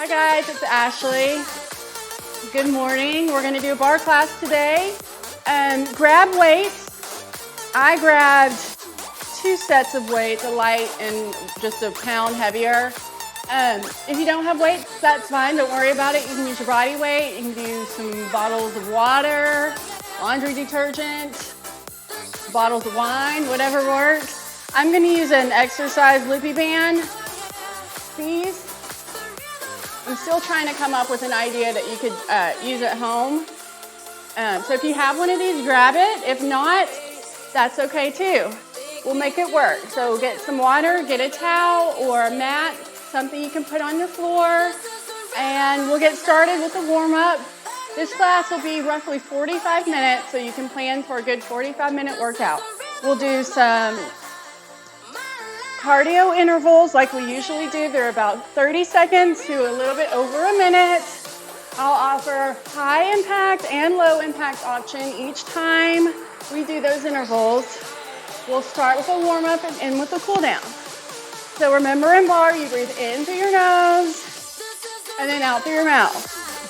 Hi guys, it's Ashley. Good morning. We're going to do a bar class today. Grab weights. I grabbed 2 sets of weights, a light and just a pound heavier. If you don't have weights, that's fine. Don't worry about it. You can use your body weight. You can do some bottles of water, laundry detergent, bottles of wine, whatever works. I'm going to use an exercise loopy band. These. I'm still trying to come up with an idea that you could use at home. So if you have one of these, grab it. If not, that's okay too. We'll make it work. So get some water, get a towel or a mat, something you can put on your floor, and we'll get started with the warm-up. This class will be roughly 45 minutes, so you can plan for a good 45-minute workout. We'll do some cardio intervals like we usually do. They're about 30 seconds to a little bit over a minute. I'll offer high impact and low impact option each time we do those intervals. We'll start with a warm up and end with a cool down. So remember, in bar, you breathe in through your nose and then out through your mouth.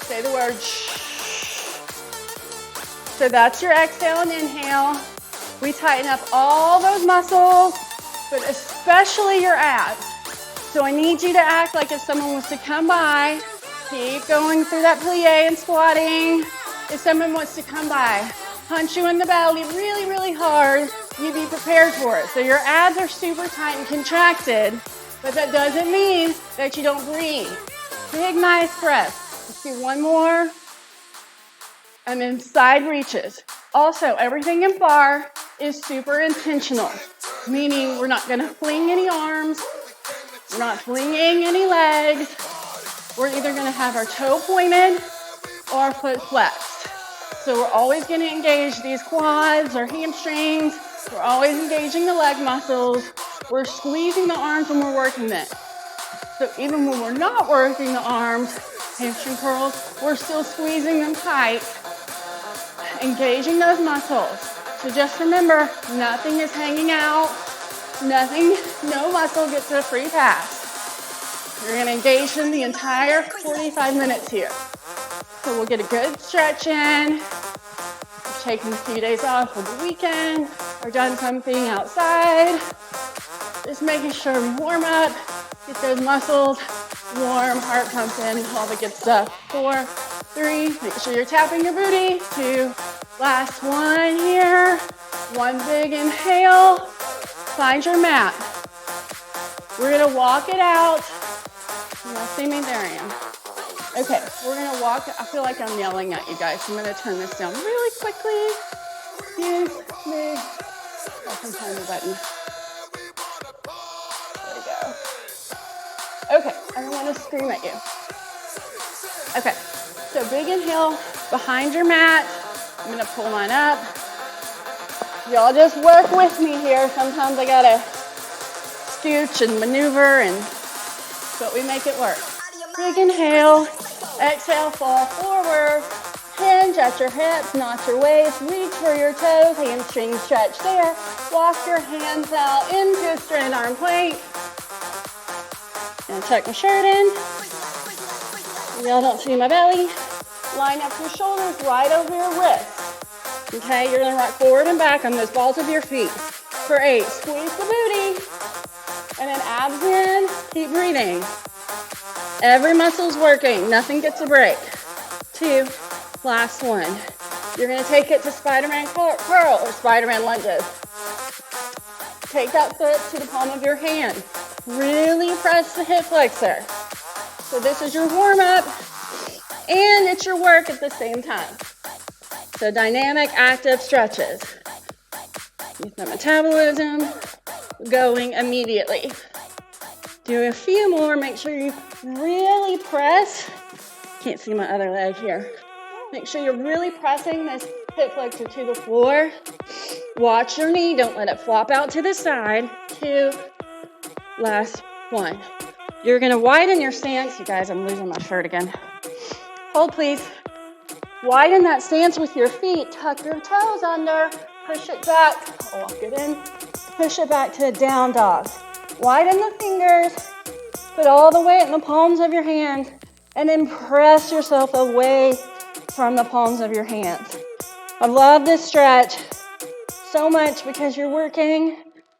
Say the word shh. So that's your exhale and inhale. We tighten up all those muscles, but especially your abs. So I need you to act like if someone was to come by, keep going through that plie and squatting. If someone wants to come by, punch you in the belly really, really hard, you be prepared for it. So your abs are super tight and contracted, but that doesn't mean that you don't breathe. Big, nice breath. Let's do one more. And then side reaches. Also, everything in bar is super intentional, meaning we're not gonna fling any arms, we're not flinging any legs. We're either gonna have our toe pointed or our foot flexed. So we're always gonna engage these quads or hamstrings. We're always engaging the leg muscles. We're squeezing the arms when we're working them. So even when we're not working the arms, hamstring curls, we're still squeezing them tight, engaging those muscles. So just remember, nothing is hanging out. Nothing, no muscle gets a free pass. You're gonna engage in the entire 45 minutes here. So we'll get a good stretch in. We're taking a few days off for the weekend. We're done something outside. Just making sure we warm up, get those muscles warm, heart pumping, all the good stuff. 4, 3, make sure you're tapping your booty. 2, last one here. 1 big inhale. Find your mat. We're gonna walk it out. You know, see me? There I am. Okay, we're gonna walk. I feel like I'm yelling at you guys. So I'm gonna turn this down really quickly. Excuse me. I can find the button. There we go. Okay, I don't want to scream at you. Okay, so big inhale behind your mat. I'm gonna pull mine up. Y'all just work with me here. Sometimes I gotta scooch and maneuver, but we make it work. Big inhale, exhale, fall forward, hinge at your hips, notch your waist, reach for your toes, hamstring stretch there. Walk your hands out into a straight arm plank. And tuck my shirt in. Y'all don't see my belly. Line up your shoulders right over your wrists. Okay, you're gonna rock forward and back on those balls of your feet. For 8, squeeze the booty. And then abs in, keep breathing. Every muscle's working, nothing gets a break. 2, last one. You're gonna take it to Spider-Man curl or Spider-Man lunges. Take that foot to the palm of your hand. Really press the hip flexor. So this is your warm-up and it's your work at the same time. So dynamic, active stretches. Keep the metabolism going immediately. Do a few more. Make sure you really press. Can't see my other leg here. Make sure you're really pressing this hip flexor to the floor. Watch your knee. Don't let it flop out to the side. 2, last one. You're going to widen your stance. You guys, I'm losing my shirt again. Hold, please. Widen that stance with your feet. Tuck your toes under. Push it back. Walk it in. Push it back to a down dog. Widen the fingers. Put all the weight in the palms of your hand. And then press yourself away from the palms of your hands. I love this stretch so much because you're working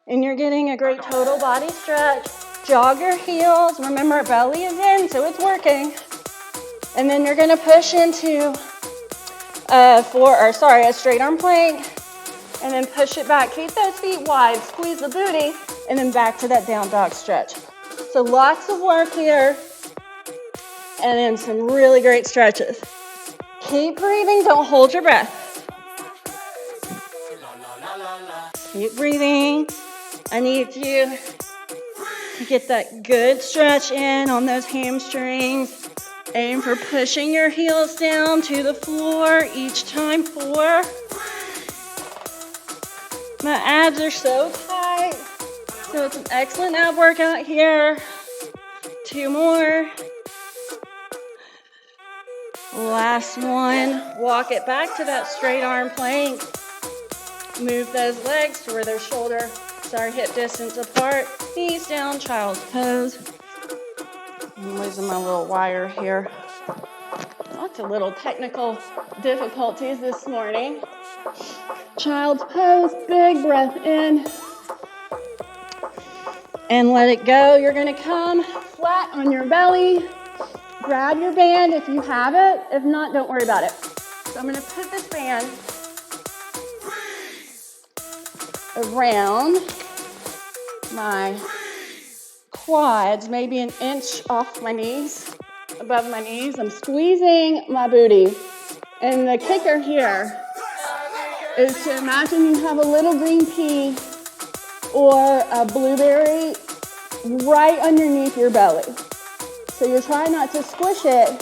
and you're getting a great total body stretch. Jog your heels. Remember, belly is in, so it's working. And then you're gonna push into a straight arm plank, and then push it back. Keep those feet wide, squeeze the booty, and then back to that down dog stretch. So lots of work here, and then some really great stretches. Keep breathing, don't hold your breath. Keep breathing. I need you to get that good stretch in on those hamstrings. Aim for pushing your heels down to the floor each time. 4. My abs are so tight, so it's an excellent ab workout here. 2 more. Last one. Walk it back to that straight arm plank. Move those legs to where their hip distance apart. Knees down, child's pose. I'm losing my little wire here. Lots of little technical difficulties this morning. Child's pose, big breath in. And let it go. You're gonna come flat on your belly. Grab your band if you have it. If not, don't worry about it. So I'm gonna put this band around my quads, maybe an inch off my knees, above my knees. I'm squeezing my booty. And the kicker here is to imagine you have a little green pea or a blueberry right underneath your belly. So you're trying not to squish it,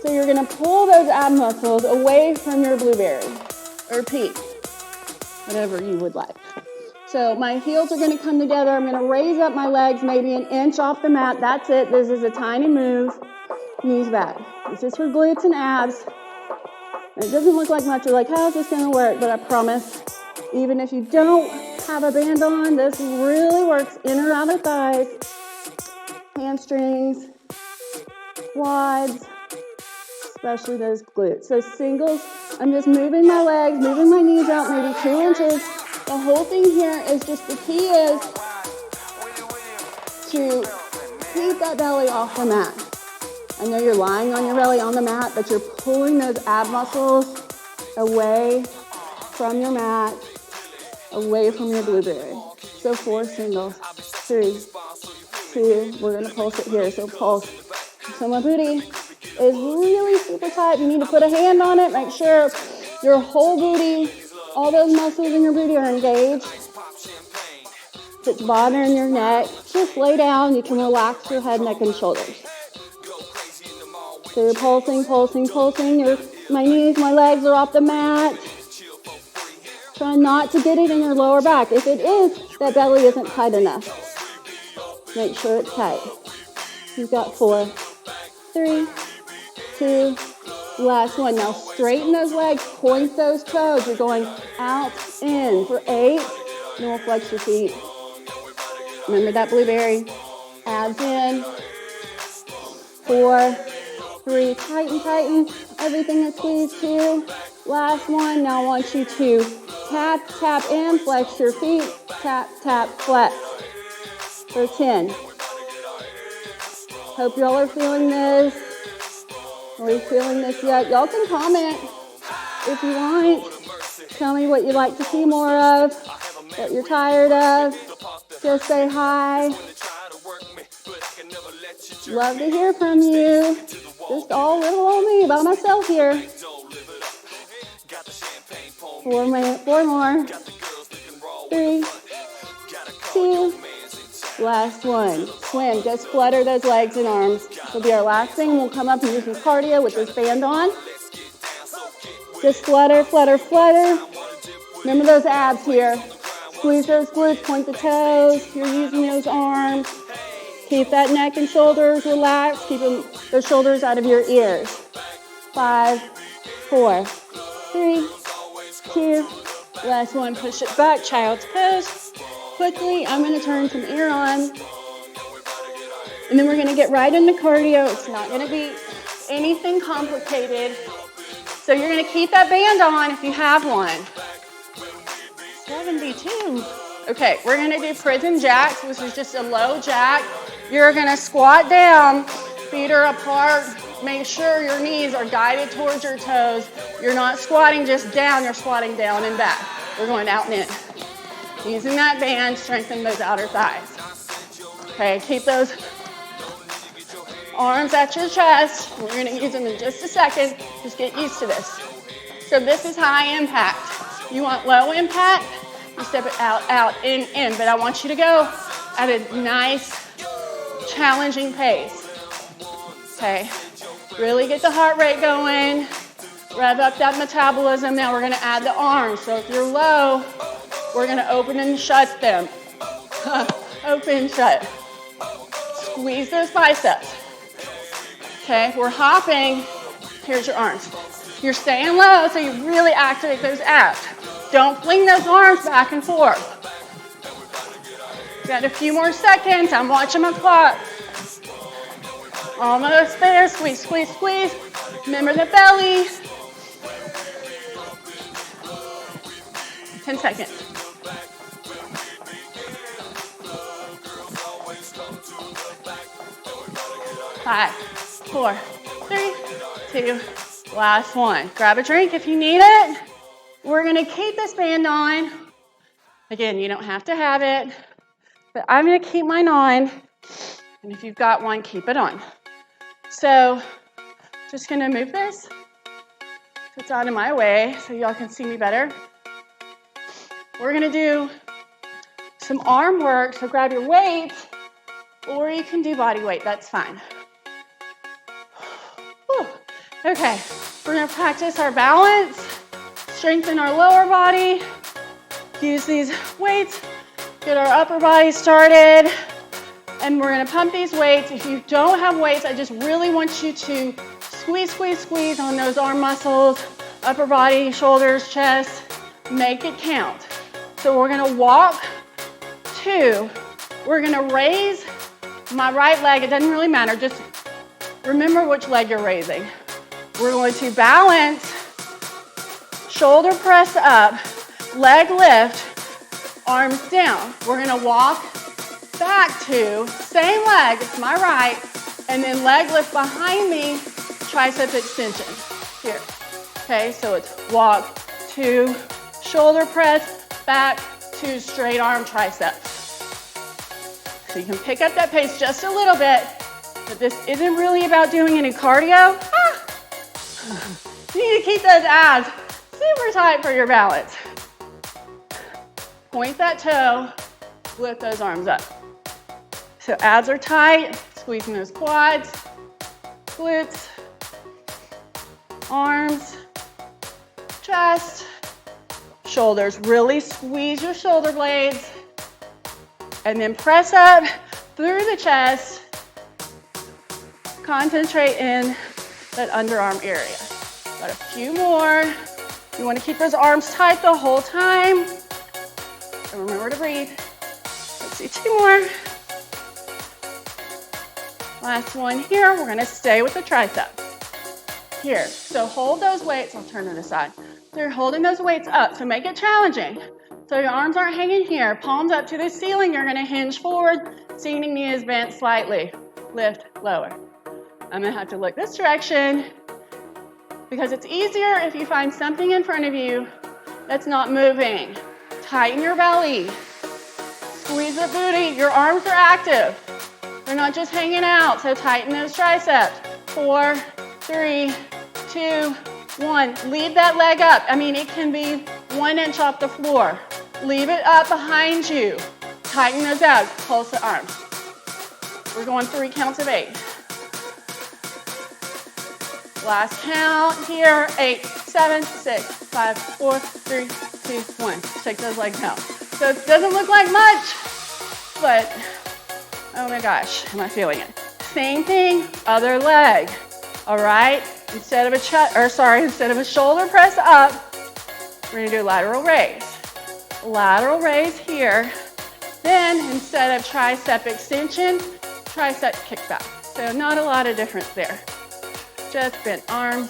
so you're gonna pull those ab muscles away from your blueberry or pea, whatever you would like. So my heels are gonna come together. I'm gonna raise up my legs maybe an inch off the mat. That's it. This is a tiny move. Knees back. This is for glutes and abs. And it doesn't look like much. You're like, how is this gonna work? But I promise, even if you don't have a band on, this really works. Inner outer thighs, hamstrings, quads, especially those glutes. So singles, I'm just moving my legs, moving my knees out maybe 2 inches. The whole thing here is just, the key is to keep that belly off the mat. I know you're lying on your belly on the mat, but you're pulling those ab muscles away from your mat, away from your blueberry. So 4 singles, 3, 2, we're gonna pulse it here, so pulse. So my booty is really super tight. You need to put a hand on it, make sure your whole booty, all those muscles in your booty are engaged. If it's bothering your neck, just lay down. You can relax your head, neck, and shoulders. So you're pulsing, pulsing, pulsing. My knees, my legs are off the mat. Try not to get it in your lower back. If it is, that belly isn't tight enough. Make sure it's tight. You've got 4, 3, 2, last one. Now straighten those legs, point those toes. You're going out, in for 8. Then we'll flex your feet. Remember that blueberry. Abs in. 4, 3, tighten, tighten. Everything is squeezed. 2. Last one. Now I want you to tap, tap in, flex your feet. Tap, tap, flex. For 10. Hope y'all are feeling this. Are you feeling this yet? Y'all can comment if you want. Tell me what you'd like to see more of, what you're tired of. Just say hi. Love to hear from you. Just all little old me by myself here. 4 more. 3, 2. Last one. Swim. Just flutter those legs and arms. This will be our last thing. We'll come up and do some cardio with this band on. Just flutter, flutter, flutter. Remember those abs here. Squeeze those glutes, point the toes. You're using those arms. Keep that neck and shoulders relaxed. Keep those shoulders out of your ears. 5, 4, 3, 2. Last one. Push it back. Child's pose. Quickly, I'm going to turn some air on, and then we're going to get right into cardio. It's not going to be anything complicated. So you're gonna keep that band on if you have one. 72. Okay, we're gonna do prison jacks, which is just a low jack. You're gonna squat down, feet are apart. Make sure your knees are guided towards your toes. You're not squatting just down, you're squatting down and back. We're going out and in. Using that band, strengthen those outer thighs. Okay, keep those arms at your chest. We're gonna use them in just a second. Just get used to this. So this is high impact. You want low impact, you step it out, out, in, but I want you to go at a nice, challenging pace. Okay, really get the heart rate going, rev up that metabolism. Now we're gonna add the arms. So if you're low, we're gonna open and shut them. Open, shut. Squeeze those biceps. Okay, we're hopping. Here's your arms. You're staying low, so you really activate those abs. Don't fling those arms back and forth. Got a few more seconds. I'm watching my clock. Almost there. Squeeze, squeeze, squeeze. Remember the belly. 10 seconds. 5, 4, 3, 2, last one. Grab a drink if you need it. We're gonna keep this band on. Again, you don't have to have it, but I'm gonna keep mine on. And if you've got one, keep it on. So, just gonna move this so it's out of my way so y'all can see me better. We're gonna do some arm work, so grab your weights, or you can do body weight, that's fine. Whew. Okay, we're gonna practice our balance, strengthen our lower body, use these weights, get our upper body started, and we're gonna pump these weights. If you don't have weights, I just really want you to squeeze, squeeze, squeeze on those arm muscles, upper body, shoulders, chest, make it count. So we're gonna walk 2, we're gonna raise my right leg, it doesn't really matter, just remember which leg you're raising. We're going to balance, shoulder press up, leg lift, arms down. We're gonna walk back to, same leg, it's my right, and then leg lift behind me, tricep extension. Here, okay, so it's walk, 2, shoulder press, back, 2, straight arm triceps. So you can pick up that pace just a little bit, but this isn't really about doing any cardio. You need to keep those abs super tight for your balance. Point that toe, lift those arms up. So abs are tight, squeezing those quads, glutes, arms, chest, shoulders. Really squeeze your shoulder blades. And then press up through the chest. Concentrate in that underarm area. Got a few more. You want to keep those arms tight the whole time. And remember to breathe. Let's do 2 more. Last one here. We're going to stay with the tricep. Here. So hold those weights. I'll turn to the side. So you're holding those weights up. So make it challenging. So your arms aren't hanging here. Palms up to the ceiling. You're going to hinge forward. Seating knee is bent slightly. Lift, lower. I'm going to have to look this direction because it's easier if you find something in front of you that's not moving. Tighten your belly. Squeeze the booty. Your arms are active. They're not just hanging out, so tighten those triceps. 4, 3, 2, 1. Leave that leg up. I mean, it can be 1 inch off the floor. Leave it up behind you. Tighten those abs. Pulse the arms. We're going 3 counts of 8. Last count here. 8, 7, 6, 5, 4, 3, 2, 1. Shake those legs out. So it doesn't look like much, but oh my gosh, am I feeling it? Same thing, other leg. All right. Instead of a shoulder press up, we're gonna do lateral raise. Lateral raise here. Then instead of tricep extension, tricep kickback. So not a lot of difference there. just bent arms.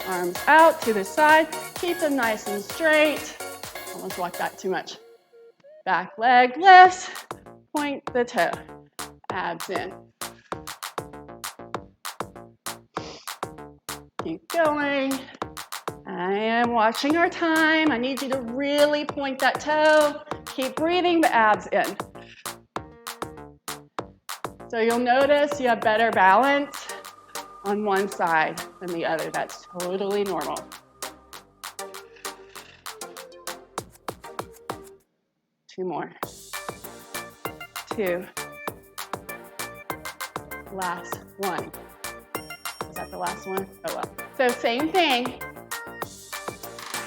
Arms out to the side. Keep them nice and straight. Almost walked back too much. Back leg lifts. Point the toe. Abs in. Keep going. I am watching our time. I need you to really point that toe. Keep breathing, the abs in. So you'll notice you have better balance on one side than the other. That's totally normal. Two more. Two. Last one. Is that the last one? Oh well. So same thing.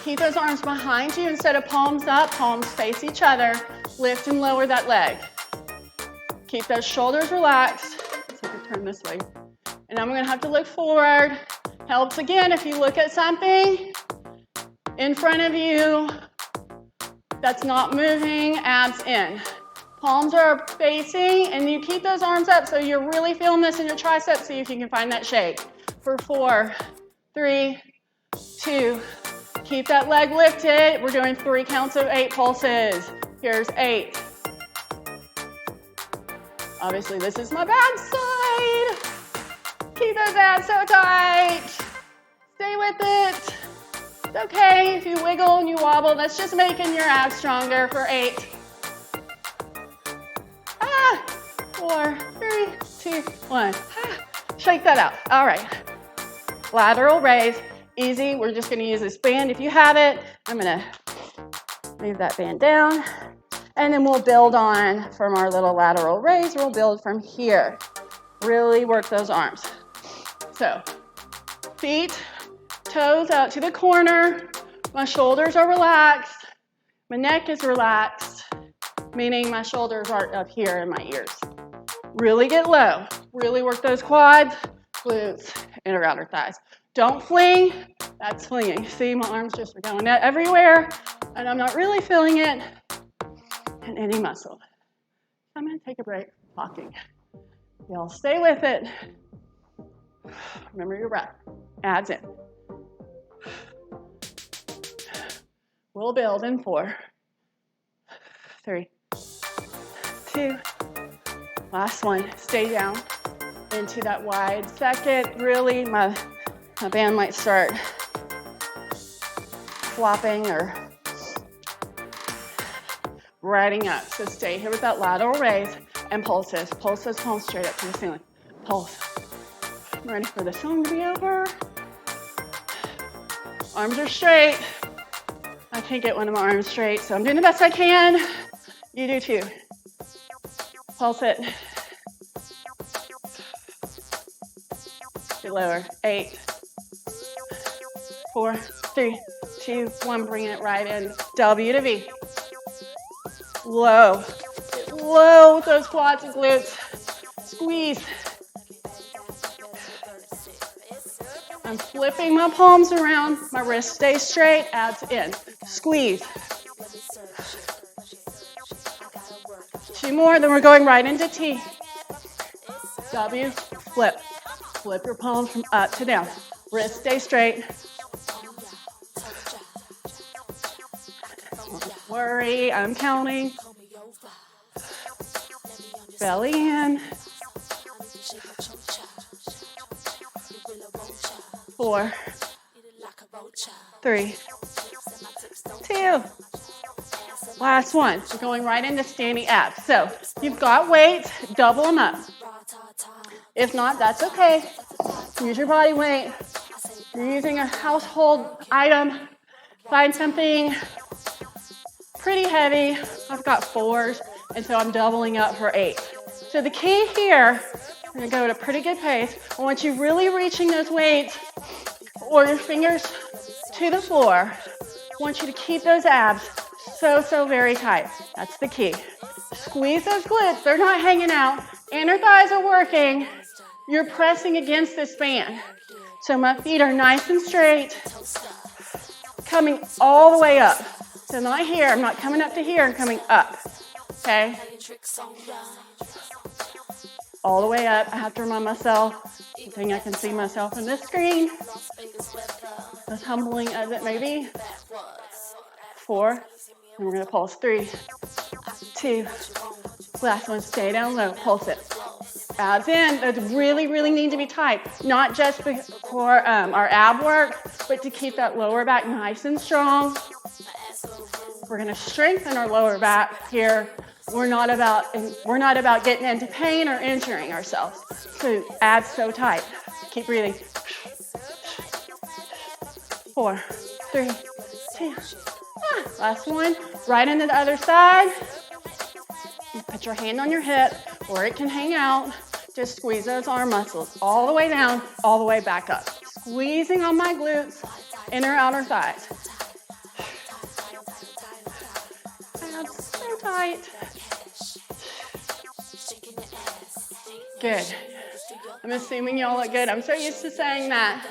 Keep those arms behind you instead of palms up, palms face each other. Lift and lower that leg. Keep those shoulders relaxed. So I can turn this way. And I'm gonna have to look forward. Helps again if you look at something in front of you that's not moving, abs in. Palms are facing and you keep those arms up so you're really feeling this in your triceps. See if you can find that shape. For 4, 3, 2, keep that leg lifted. We're doing 3 counts of 8 pulses. Here's 8. Obviously, this is my bad side. Keep those abs so tight. Stay with it. It's okay if you wiggle and you wobble. That's just making your abs stronger for 8. 4, 3, 2, 1. Shake that out. All right. Lateral raise. Easy. We're just going to use this band. If you have it, I'm going to move that band down. And then we'll build on from our little lateral raise. We'll build from here. Really work those arms. So, feet, toes out to the corner. My shoulders are relaxed. My neck is relaxed, meaning my shoulders aren't up here in my ears. Really get low. Really work those quads, glutes, and around our thighs. Don't fling. That's flinging. See, my arms just are going everywhere, and I'm not really feeling it in any muscle. I'm going to take a break from talking. Y'all stay with it. Remember your breath. Abs in. We'll build in 4, 3, 2. Last one. Stay down into that wide second. Really, my band might start flopping or riding up. So stay here with that lateral raise and pulses. Pulse those palms straight up to the ceiling. Pulse. I'm ready for the song to be over. Arms are straight. I can't get one of my arms straight, so I'm doing the best I can. You do too. Pulse it. Get lower. 8, 4, 3, 2, 1. Bring it right in. W to V. Low. Get low with those quads and glutes. Squeeze. I'm flipping my palms around. My wrist stays straight. Abs in. Squeeze. 2 more, then we're going right into T. W, flip. Flip your palms from up to down. Wrist stay straight. Don't worry, I'm counting. Belly in. 4, 3, 2. Last one. We're going right into standing abs. So you've got weights, double them up. If not, that's okay. Use your body weight. You're using a household item. Find something pretty heavy. I've got 4s, and so I'm doubling up for 8. So the key here, I'm going to go at a pretty good pace. I want you really reaching those weights or your fingers to the floor. I want you to keep those abs so very tight. That's the key. Squeeze those glutes. They're not hanging out. Inner thighs are working. You're pressing against this band. So my feet are nice and straight, coming all the way up. So not here. I'm not coming up to here. I'm coming up. Okay? all the way up. I have to remind myself, I think I can see myself in this screen, as humbling as it may be. 4, and we're gonna pulse. 3, 2, last one, stay down low, pulse it. Abs in, those really, really need to be tight, not just for our ab work, but to keep that lower back nice and strong. We're gonna strengthen our lower back here. We're not about getting into pain or injuring ourselves. So abs so tight. Keep breathing. 4, 3, 2. Last one. Right into the other side. Put your hand on your hip, or it can hang out. Just squeeze those arm muscles all the way down, all the way back up. Squeezing on my glutes, inner outer thighs. Abs so tight. Good. I'm assuming y'all look good. I'm so used to saying that,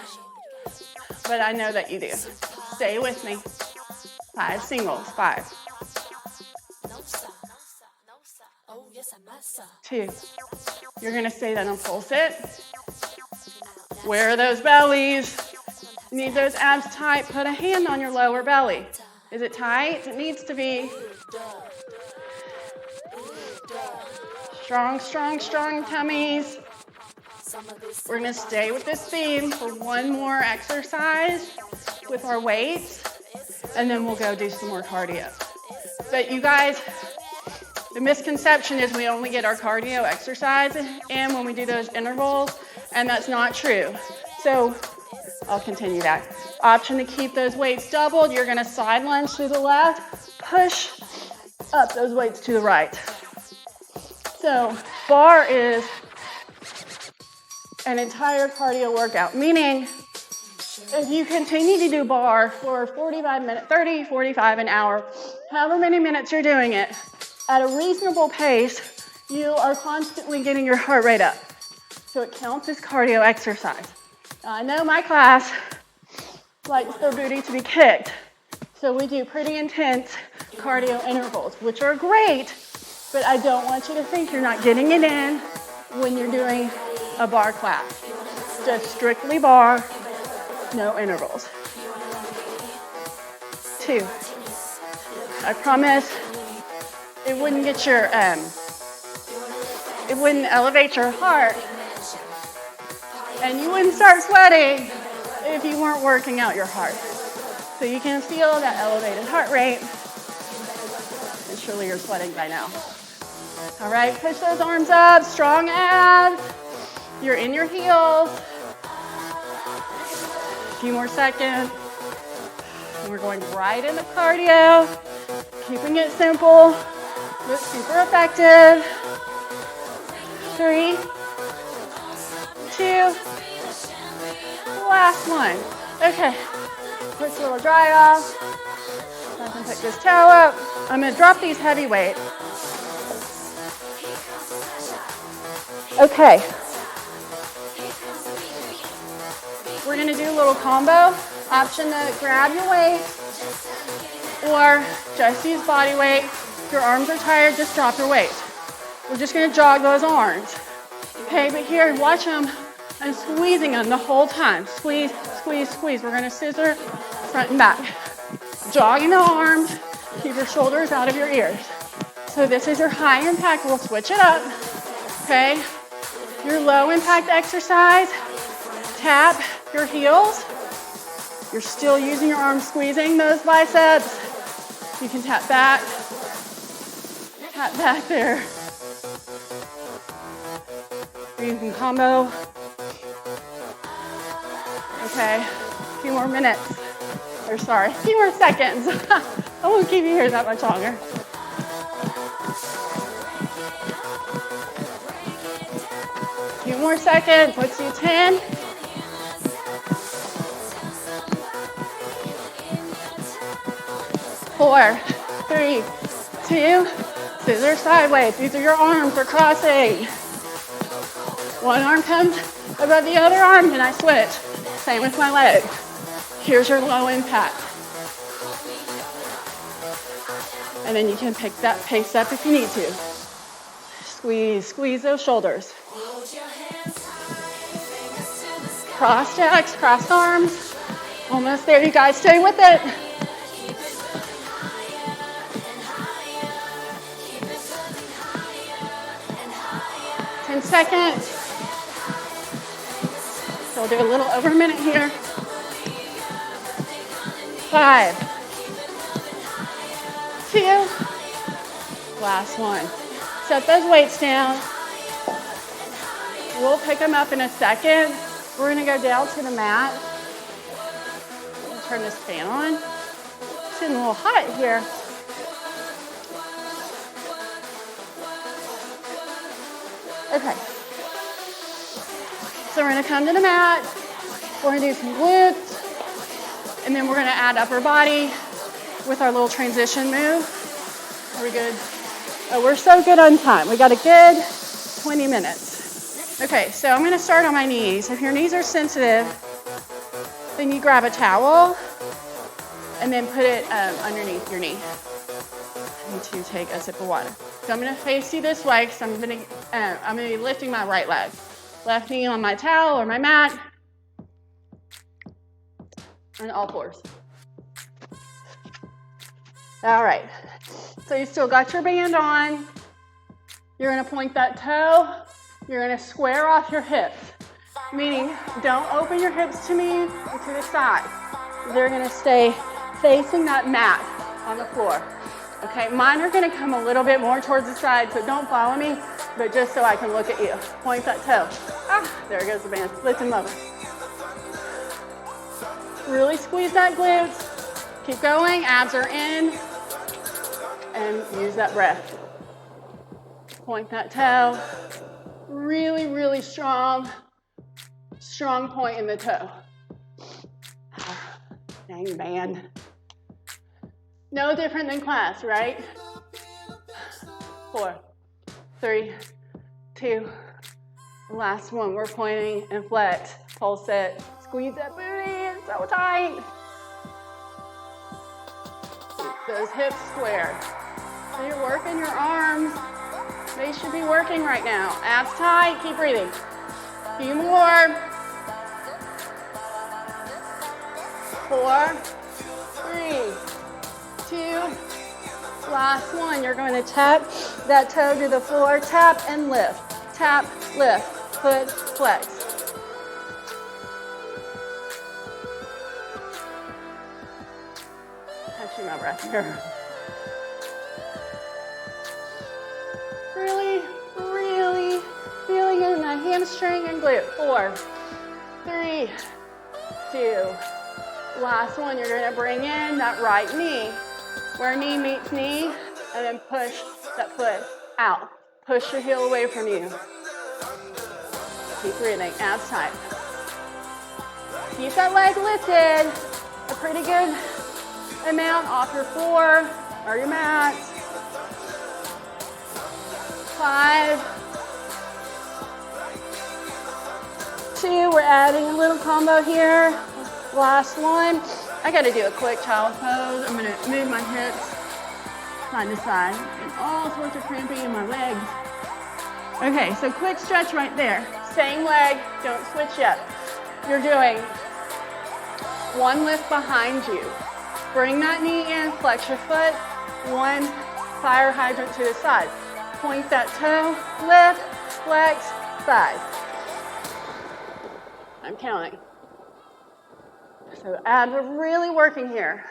but I know that you do. Stay with me. 5 singles. 5. 2. You're gonna stay then and pulse it. Where are those bellies? Need those abs tight. Put a hand on your lower belly. Is it tight? It needs to be. Strong, strong, strong tummies. We're gonna stay with this theme for one more exercise with our weights, and then we'll go do some more cardio. But you guys, the misconception is we only get our cardio exercise in when we do those intervals, and that's not true. So I'll continue that. Option to keep those weights doubled. You're gonna side lunge to the left, push up those weights to the right. So bar is an entire cardio workout, meaning if you continue to do bar for 45 minutes, 30, 45, an hour, however many minutes you're doing it, at a reasonable pace, you are constantly getting your heart rate up. So it counts as cardio exercise. Now, I know my class likes their booty to be kicked, so we do pretty intense cardio intervals, which are great, but I don't want you to think you're not getting it in when you're doing a bar class. Just strictly bar, no intervals. 2. I promise it wouldn't get your, it wouldn't elevate your heart, and you wouldn't start sweating if you weren't working out your heart. So you can feel that elevated heart rate, and surely you're sweating by now. All right, push those arms up, strong abs. You're in your heels. A few more seconds. And we're going right into cardio, keeping it simple, but super effective. 3, 2, last one. Okay, quick little dry off. I can pick this towel up. I'm gonna drop these heavy weights. Okay. We're gonna do a little combo. Option to grab your weight or just use body weight. If your arms are tired, just drop your weight. We're just gonna jog those arms. Okay, but here, watch them. I'm squeezing them the whole time. Squeeze, squeeze, squeeze. We're gonna scissor front and back. Jogging the arms, keep your shoulders out of your ears. So this is your high impact. We'll switch it up, okay? Your low impact exercise, tap your heels. You're still using your arms, squeezing those biceps. You can tap back there. Or you can combo. Okay, a few more minutes. Or sorry, a few more seconds. I won't keep you here that much longer. A few more seconds. Let's do 10. 4, 3, 2, scissors sideways. These are your arms for crossing. One arm comes above the other arm, and I switch. Same with my leg. Here's your low impact. And then you can pick that pace up if you need to. Squeeze, squeeze those shoulders. Cross jacks, cross arms. Almost there, you guys. Stay with it. 10 seconds. So we'll do a little over a minute here. 5, 2, last one. Set those weights down. We'll pick them up in a second. We're gonna go down to the mat. We'll turn this fan on. It's getting a little hot here. Okay. So we're gonna come to the mat. We're gonna do some glutes. And then we're gonna add upper body with our little transition move. Are we good? Oh, we're so good on time. We got a good 20 minutes. Okay, so I'm gonna start on my knees. If your knees are sensitive, then you grab a towel and then put it underneath your knee. I need to take a sip of water. So I'm gonna face you this way because I'm gonna be lifting my right leg. Left knee on my towel or my mat. And all fours. All right, so you still got your band on. You're gonna point that toe. You're gonna square off your hips, meaning don't open your hips to me or to the side. They're gonna stay facing that mat on the floor. Okay, mine are gonna come a little bit more towards the side, so don't follow me, but just so I can look at you. Point that toe. Ah, there goes the band. Lift them over. Really squeeze that glutes. Keep going, abs are in. And use that breath. Point that toe. Really, really strong point in the toe. Dang, band. No different than class, right? 4, 3, 2, last one. We're pointing and flex. Pulse it. Squeeze that booty. It's so tight. Keep those hips square. So you're working your arms. They should be working right now. Abs tight. Keep breathing. A few more. 4, 3, 2, last one. You're going to tap that toe to the floor. Tap and lift. Tap, lift. Foot, flex. Catching my breath here. Really, really feeling it in that hamstring and glute. 4, 3, 2, last one. You're gonna bring in that right knee, where knee meets knee, and then push that foot out. Push your heel away from you. Keep breathing, abs tight. Keep that leg lifted, a pretty good amount off your floor or your mat. 5, 2, we're adding a little combo here. Last one. I gotta do a quick child's pose. I'm gonna move my hips side to side and all sorts of cramping in my legs. Okay, so quick stretch right there. Same leg, don't switch yet. You're doing one lift behind you. Bring that knee in, flex your foot, one fire hydrant to the side. Point that toe, lift, flex, side. I'm counting. So abs are really working here.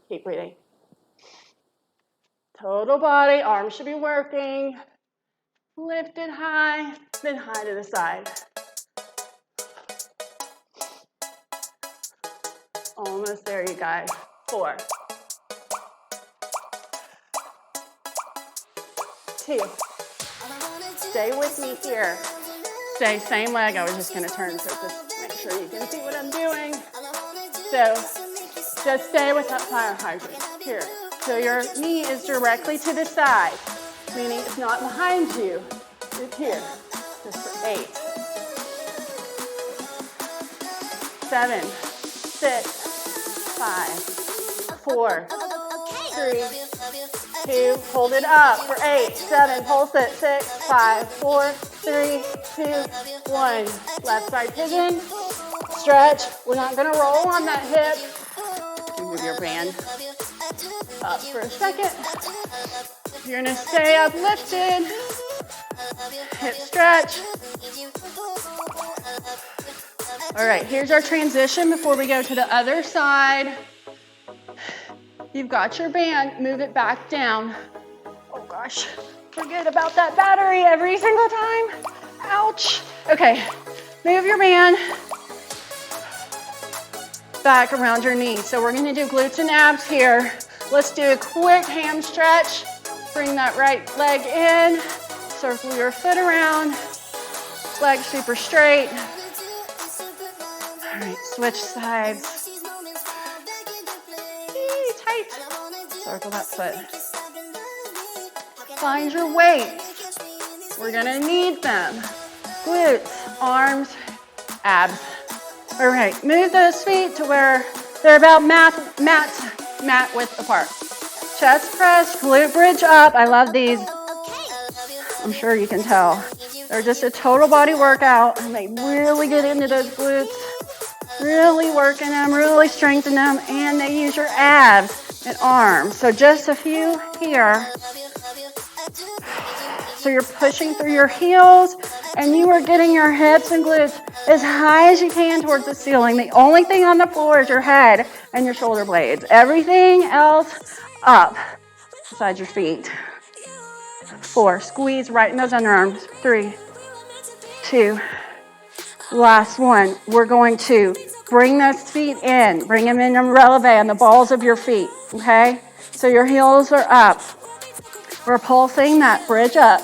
Keep breathing. Total body, arms should be working. Lift it high, then high to the side. Almost there, you guys. 4, 2. Stay with me here. Stay, same leg. I was just going to turn so just make sure you can see what I'm doing. So just stay with that fire hydrant here. So your knee is directly to the side, meaning it's not behind you. It's here. Just for 8, 7, 6, 5, 4, 3, 2, hold it up for 8, 7, pulse it, 6, 5, 4, 3, 2, one. Left side pigeon. Stretch. We're not gonna roll on that hip. Move your band up for a second. You're gonna stay uplifted. Hip stretch. All right, here's our transition before we go to the other side. You've got your band, move it back down. Oh gosh, forget about that battery every single time. Ouch. Okay, move your band back around your knees. So we're gonna do glutes and abs here. Let's do a quick ham stretch. Bring that right leg in, circle your foot around, leg super straight. All right, switch sides. Tight. Circle that foot. Find your weights. We're gonna need them. Glutes, arms, abs. All right, move those feet to where they're about mat width apart. Chest press, glute bridge up. I love these. I'm sure you can tell. They're just a total body workout, and they really get into those glutes. Really working them, really strengthen them, and they use your abs and arms. So just a few here. So you're pushing through your heels, and you are getting your hips and glutes as high as you can towards the ceiling. The only thing on the floor is your head and your shoulder blades. Everything else up beside your feet. 4, squeeze right in those underarms. 3, 2, last one. We're going to bring those feet in. Bring them in releve on the balls of your feet, okay? So your heels are up. We're pulsing that bridge up.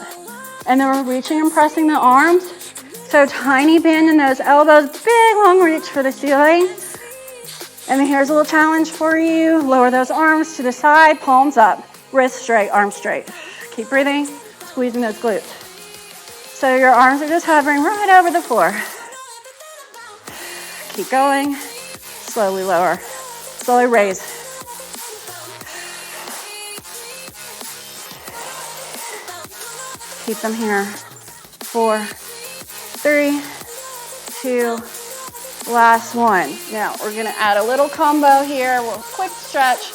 And then we're reaching and pressing the arms. So tiny bend in those elbows, big long reach for the ceiling. And then here's a little challenge for you. Lower those arms to the side, palms up, wrists straight, arms straight. Keep breathing, squeezing those glutes. So your arms are just hovering right over the floor. Keep going, slowly lower, slowly raise. Keep them here. 4, 3, 2, last one. Now we're gonna add a little combo here. We'll quick stretch.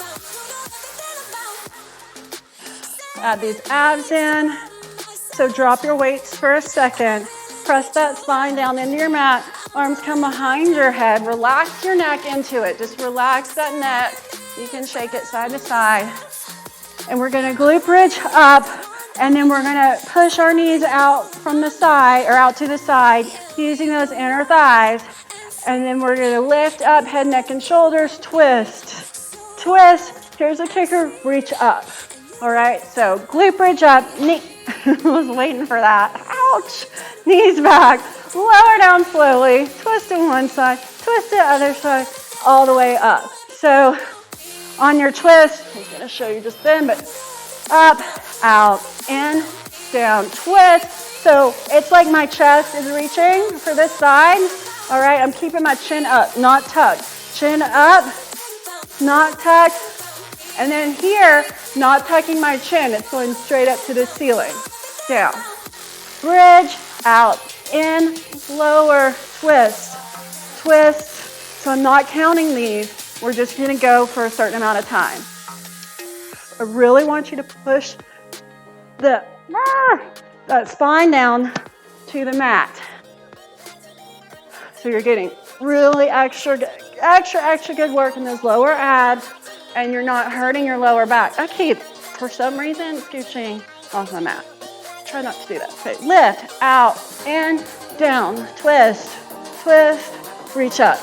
Add these abs in. So drop your weights for a second. Press that spine down into your mat. Arms come behind your head. Relax your neck into it. Just relax that neck. You can shake it side to side. And we're gonna glute bridge up, and then we're gonna push our knees out from the side, or out to the side, using those inner thighs. And then we're gonna lift up, head, neck, and shoulders, twist, twist. Here's a kicker, reach up. All right, so glute bridge up, knee. I was waiting for that. Ouch. Knees back, lower down slowly, twist to one side, twist to the other side, all the way up. So on your twist, I'm gonna show you just then, but up, out, in, down, twist. So it's like my chest is reaching for this side. All right, I'm keeping my chin up, not tucked. Chin up, not tucked. And then here, not tucking my chin, it's going straight up to the ceiling. Down, bridge, out, in, lower, twist, twist. So I'm not counting these. We're just gonna go for a certain amount of time. I really want you to push that spine down to the mat. So you're getting really extra good work in those lower abs, and you're not hurting your lower back. I keep, for some reason, scooching off my mat. Try not to do that. Okay, lift, out, in, down, twist, twist, reach up.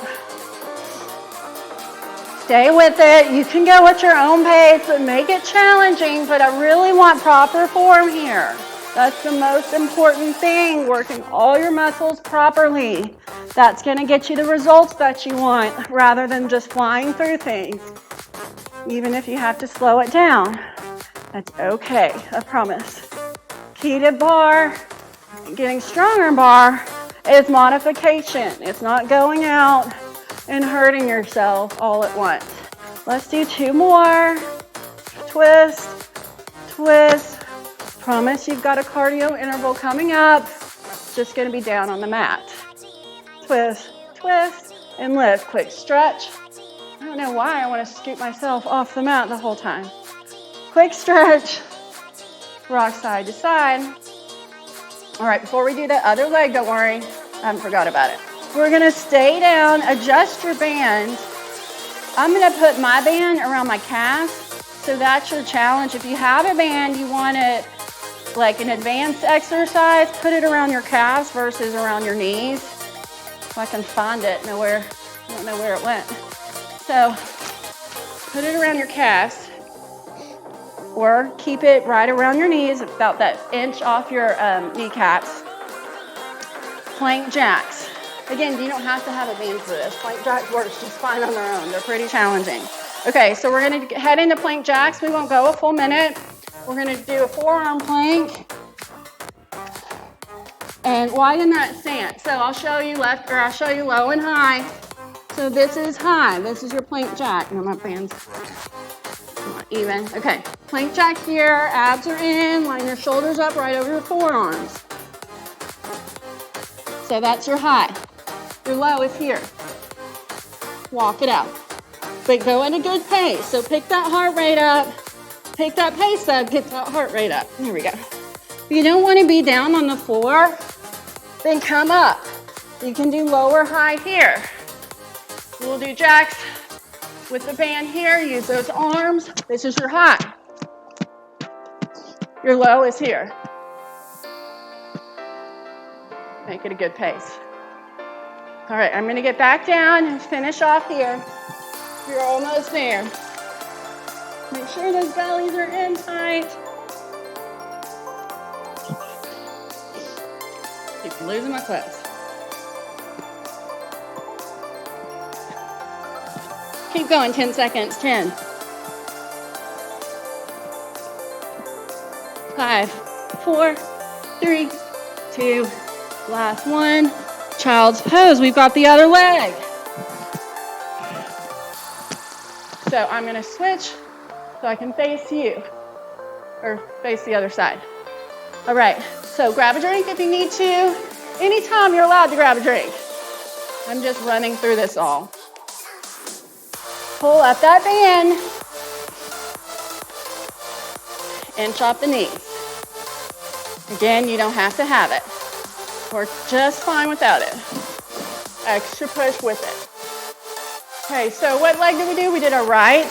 Stay with it. You can go at your own pace and make it challenging, but I really want proper form here. That's the most important thing, working all your muscles properly. That's gonna get you the results that you want, rather than just flying through things. Even if you have to slow it down, that's okay, I promise. Key to bar, getting stronger in bar, is modification. It's not going out and hurting yourself all at once. Let's do 2 more. Twist, twist. Promise you've got a cardio interval coming up. just gonna be down on the mat. Twist, twist, and lift. Quick stretch. I don't know why I want to scoot myself off the mat the whole time. Quick stretch. Rock side to side. All right, before we do the other leg, don't worry, I haven't forgot about it. We're gonna stay down, adjust your band. I'm gonna put my band around my calf, so that's your challenge. If you have a band, you want it like an advanced exercise, put it around your calves versus around your knees. If I can find it, I don't know where it went. So put it around your calves, or keep it right around your knees, about that inch off your kneecaps. Plank jacks. Again, you don't have to have a band for this. Plank jacks works just fine on their own. They're pretty challenging. Okay, so we're gonna head into plank jacks. We won't go a full minute. We're gonna do a forearm plank and widen that stance. So I'll show you I'll show you low and high. So this is high. This is your plank jack. No, my band's not even. Okay, plank jack here. Abs are in. Line your shoulders up right over your forearms. So that's your high. Your low is here. Walk it out. But go at a good pace. So pick that heart rate up. Pick that pace up. Get that heart rate up. There we go. If you don't want to be down on the floor, then come up. You can do low or high here. We'll do jacks with the band here. Use those arms. This is your high. Your low is here. Make it a good pace. All right, I'm gonna get back down and finish off here. You're almost there. Make sure those bellies are in tight. Keep losing my clothes. Keep going, 10 seconds, 10. 5, 4, 3, 2, last one. Child's pose, we've got the other leg. So I'm gonna switch so I can face you, or face the other side. All right, so grab a drink if you need to. Anytime you're allowed to grab a drink. I'm just running through this all. Pull up that band. Inch off the knees. Again, you don't have to have it. Work just fine without it. Extra push with it. Okay, so what leg did we do? We did our right.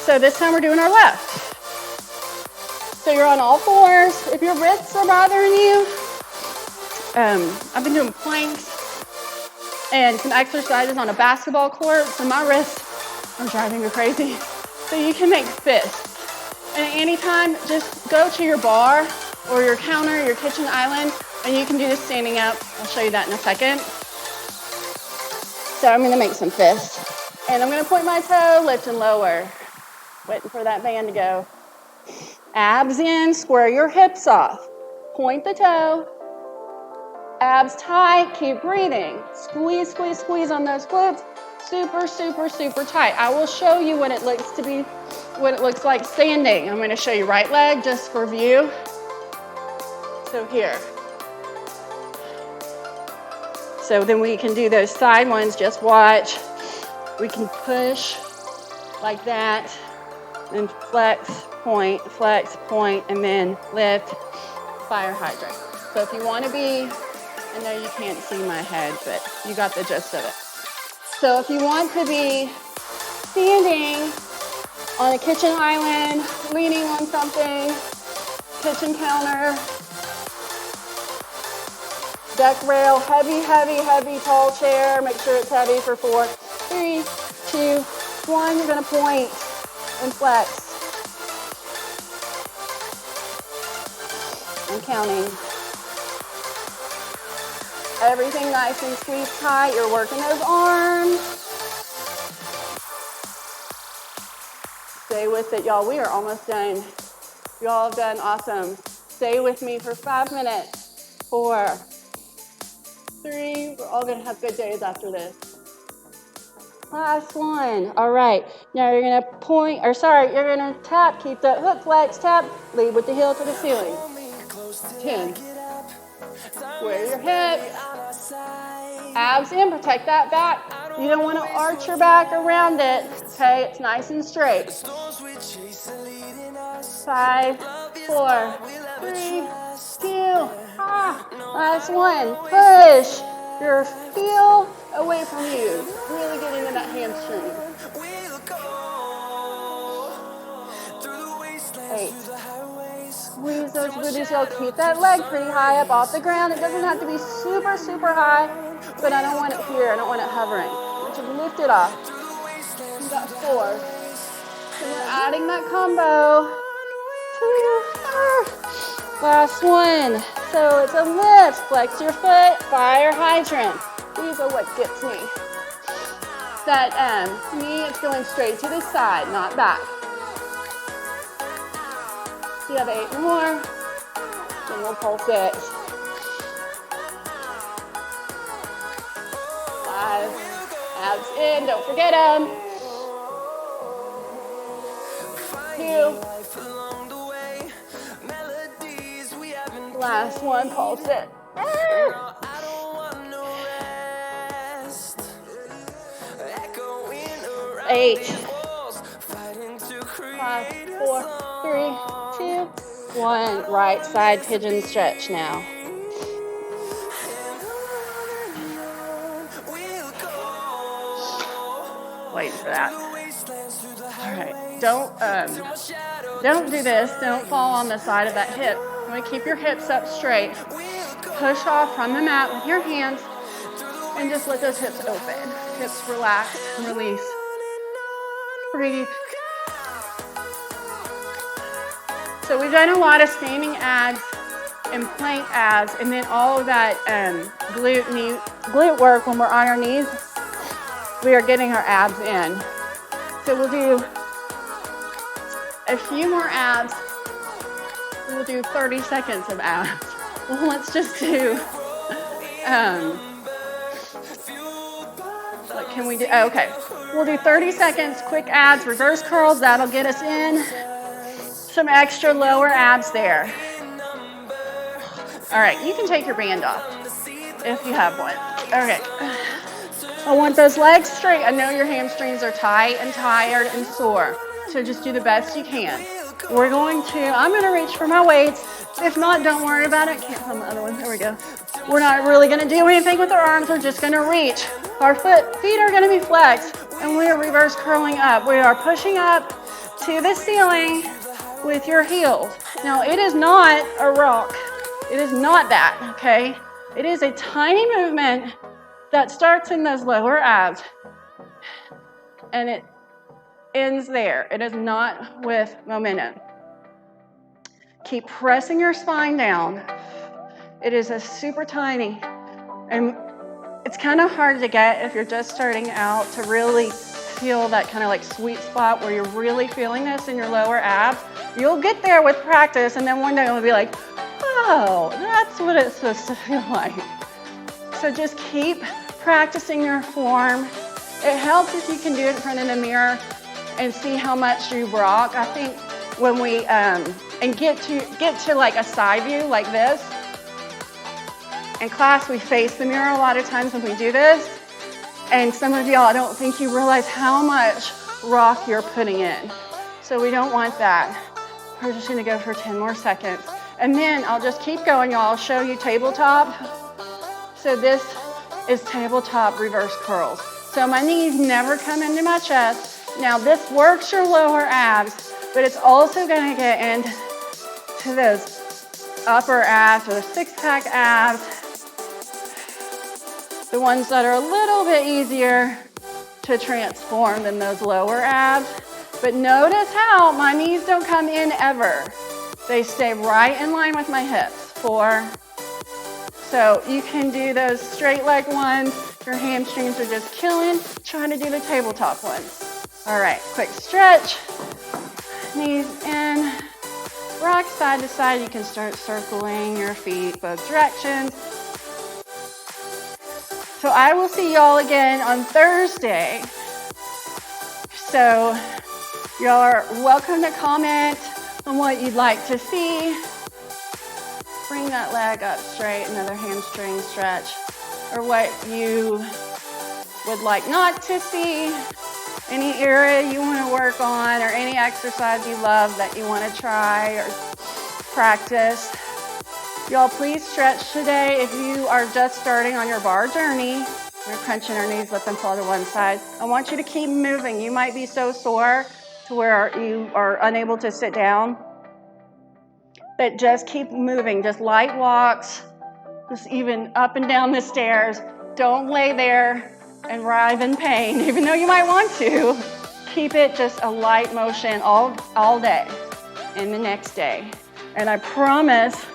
So this time we're doing our left. So you're on all fours. If your wrists are bothering you, I've been doing planks and some exercises on a basketball court. So my wrists are driving me crazy. So you can make fists. And at any time, just go to your bar or your counter, your kitchen island, and you can do this standing up. I'll show you that in a second. So I'm gonna make some fists. And I'm gonna point my toe, lift and lower. Waiting for that band to go. Abs in, square your hips off. Point the toe. Abs tight, keep breathing. Squeeze, squeeze, squeeze on those glutes. Super, super, super tight. I will show you what it looks like standing. I'm gonna show you right leg just for view. So here. So then we can do those side ones, just watch. We can push like that, and flex, point, and then lift, fire hydrant. So if you want to be, I know you can't see my head, but you got the gist of it. So if you want to be standing on a kitchen island, leaning on something, kitchen counter, deck rail, heavy, heavy, heavy, tall chair. Make sure it's heavy for 4, 3, 2, 1. You're gonna point and flex. I'm counting. Everything nice and squeezed tight. You're working those arms. Stay with it, y'all. We are almost done. Y'all have done awesome. Stay with me for 5 minutes. 4, 3. We're all gonna have good days after this. Last one. All right. Now you're gonna you're gonna tap. Keep that hook flex. Tap. Lead with the heel to the ceiling. 10, Square your hips. Abs in, protect that back. You don't want to arch your back around it, okay? It's nice and straight. 5, 4, 3, 2, last one. Push your heel away from you. Really get into that hamstring. 8. Squeeze those booties. You'll keep that leg pretty high up off the ground. It doesn't have to be super, super high, but I don't want it here. I don't want it hovering. Just lift it off. You got 4. So we're adding that combo. 2, last one. So it's a lift. Flex your foot. Fire hydrant. These are what gets me. That knee is going straight to the side, not back. You have 8 more. Then we'll pulse it. 5. Abs in. Don't forget them. 2. Last one. Pulse it. 8. 5, 4, 3, 2, 1. Right side pigeon stretch now. Waiting for that. All right. Don't do this. Don't fall on the side of that hip. You want to keep your hips up straight. Push off from the mat with your hands and just let those hips open. Hips relax and release. Breathe. So we've done a lot of standing abs and plank abs, and then all of that glute work when we're on our knees. We are getting our abs in. So we'll do a few more abs. We'll do 30 seconds of abs. Well, let's just do, what can we do? Oh, okay. We'll do 30 seconds, quick abs, reverse curls. That'll get us in. Some extra lower abs there. All right, you can take your band off if you have one. Okay. I want those legs straight. I know your hamstrings are tight and tired and sore, so just do the best you can. I'm going to reach for my weights. If not, don't worry about it. Can't find the other one. There we go. We're not really going to do anything with our arms. We're just going to reach. Our feet are going to be flexed, and we are reverse curling up. We are pushing up to the ceiling with your heels. Now, it is not a rock. It is not that, okay? It is a tiny movement that starts in those lower abs, and it ends there. It is not with momentum. Keep pressing your spine down. It is a super tiny, and it's kind of hard to get if you're just starting out to really feel that kind of like sweet spot where you're really feeling this in your lower abs. You'll get there with practice, and then one day it'll be like, oh, that's what it's supposed to feel like. So just keep practicing your form. It helps if you can do it in front of the mirror and see how much you rock. I think when we and get to like a side view like this. In class, we face the mirror a lot of times when we do this. And some of y'all, I don't think you realize how much rock you're putting in. So we don't want that. We're just gonna go for 10 more seconds. And then I'll just keep going, y'all. I'll show you tabletop. So this is tabletop reverse curls. So my knees never come into my chest. Now this works your lower abs, but it's also gonna get into those upper abs or the six-pack abs. The ones that are a little bit easier to transform than those lower abs. But notice how my knees don't come in ever. They stay right in line with my hips. 4. So you can do those straight leg ones. Your hamstrings are just killing. Trying to do the tabletop ones. All right, quick stretch. Knees in. Rock side to side. You can start circling your feet both directions. So I will see y'all again on Thursday. So y'all are welcome to comment on what you'd like to see bring that leg up straight, another hamstring stretch, or what you would like not to see, any area you want to work on, or any exercise you love that you want to try or practice. Y'all, please stretch today. If you are just starting on your bar journey, you're crunching your knees, let them fall to one side. I want you to keep moving. You might be so sore to where you are unable to sit down, but just keep moving. Just light walks, just even up and down the stairs. Don't lay there and writhe in pain, even though you might want to. Keep it just a light motion all day and the next day. And I promise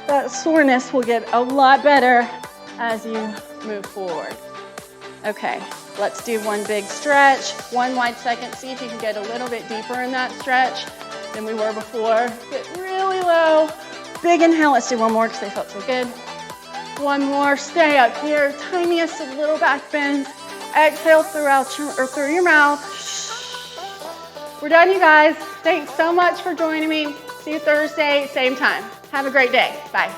that soreness will get a lot better as you move forward. Okay, let's do one big stretch, one wide second. See if you can get a little bit deeper in that stretch than we were before. Get really low. Big inhale. Let's do one more because they felt so good. One more. Stay up here. Tiniest of little back bends. Exhale through your mouth. We're done, you guys. Thanks so much for joining me. See you Thursday, same time. Have a great day. Bye.